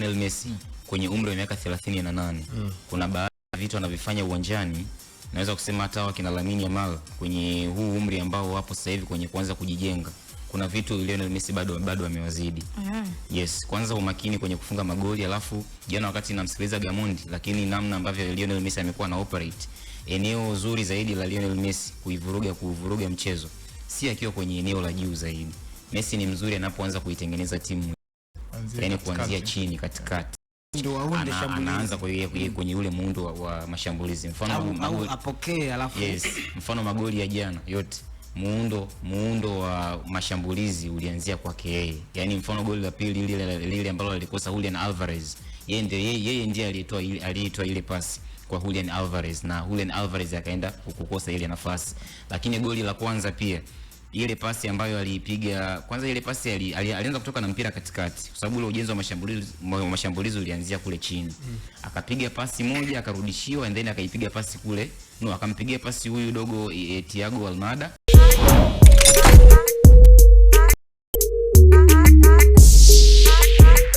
Lionel Messi kwenye umri wa miaka 38. Kuna baadhi ya vitu anavifanya uwanjani, naweza kusema hata wakina Lamine Yamal kwenye huu umri ambao wapo sasa hivi kwenye kuanza kujijenga, kuna vitu Lionel Messi bado amewazidi. Yes, kwanza umakini kwenye kufunga magoli, alafu jana wakati namsikiliza Gamondi, lakini namna ambavyo Lionel Messi amekuwa na operate, eneo zuri zaidi la Lionel Messi kuvuruga mchezo si akiwa kwenye eneo la juu zaidi. Messi ni mzuri anapoanza kuitengeneza timu, yani kuanzia chini katikati ndio waunde shambulizi, anaanza kwenye ule muundo wa mashambulizi. Mfano apokee, alafu yes, mfano magoli ya jana yote muundo wa mashambulizi ulianzia kwake yeye. Yani mfano goli la pili lile ambalo alikosa Julian Alvarez, yeye ndiye aliyetoa ile pasi kwa Julian Alvarez, na Julian Alvarez akaenda kukosa ile nafasi. Lakini goli la kwanza pia, ile pasi ambayo aliipiga kwanza, ile pasi alianza kutoka na mpira katikati, kwa sababu ule ujenzi wa mashambulizi ulianzia kule chini. Akapiga pasi moja, akarudishiwa, and then akaipiga pasi kule, akampigia pasi huyu dogo Thiago Almada.